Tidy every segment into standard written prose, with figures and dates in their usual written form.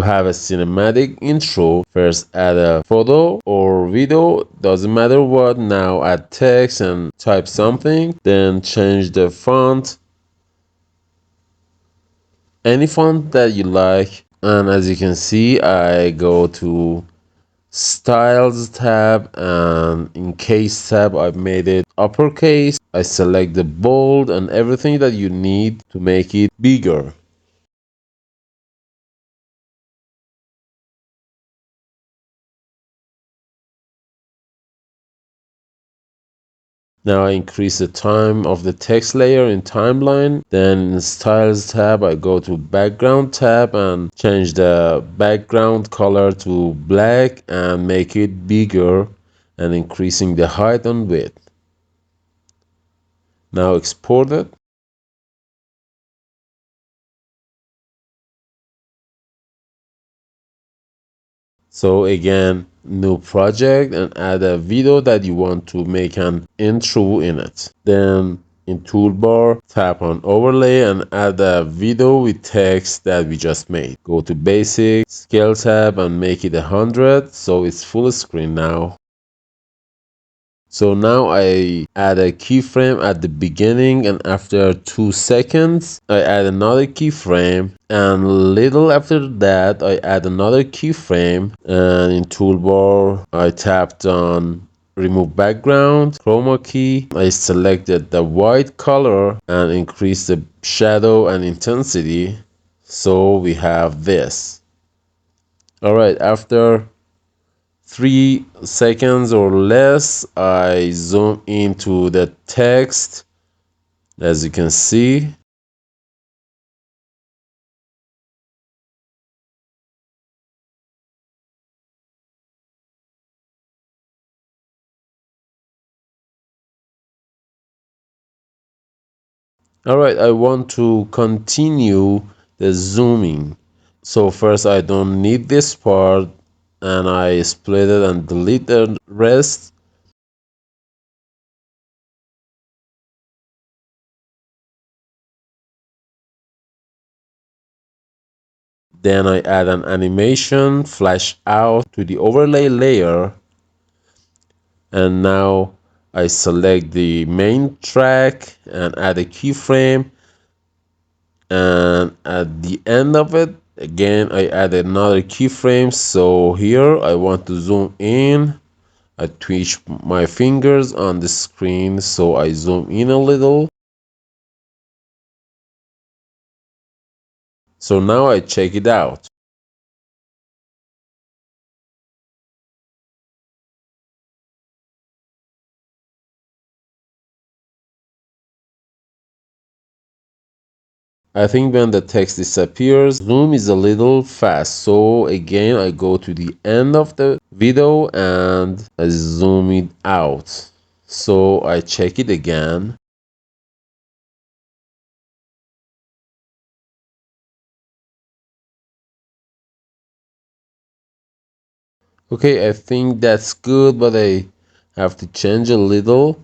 have a cinematic intro, first add a photo or video, doesn't matter what. Now add text and type something, then change the font, any font that you like. And as you can see, I go to styles tab, and in case tab I've made it uppercase. I select the bold and everything that you need to make it bigger. Now I increase the time of the text layer in timeline. Then in styles tab, I go to background tab and change the background color to black and make it bigger and increasing the height and width. Now export it. So again, new project and add a video that you want to make an intro in it. Then in toolbar, tap on overlay and add a video with text that we just made. Go to basic, scale tab and make it 100 so it's full screen now. So now I add a keyframe at the beginning, and after 2 seconds I add another keyframe, and little after that I add another keyframe, and in toolbar I tapped on remove background, chroma key. I selected the white color and increased the shadow and intensity, so we have this. Alright, after 3 seconds or less, I zoom into the text, as you can see. Alright, I want to continue the zooming. So first I don't need this part, and I split it and delete the rest. Then I add an animation flash out to the overlay layer, and now I select the main track and add a keyframe, and at the end of it again I add another keyframe. So here I want to zoom in. I twitch my fingers on the screen, so I zoom in a little. So now I check it out. I think when the text disappears, zoom is a little fast. So again, I go to the end of the video and I zoom it out. So I check it again. Okay, I think that's good, but I have to change a little.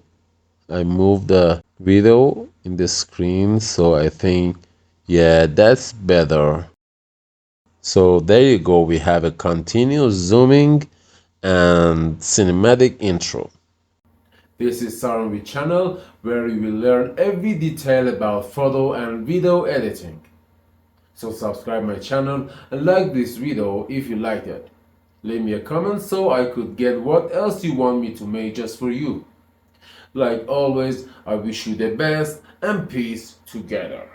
I move the video in the screen, so I think, yeah, that's better. So there you go, we have a continuous zooming and cinematic intro. This is Saranvi channel, where you will learn every detail about photo and video editing. So subscribe my channel and like this video if you liked it. Leave me a comment so I could get what else you want me to make just for you. Like always, I wish you the best and peace together.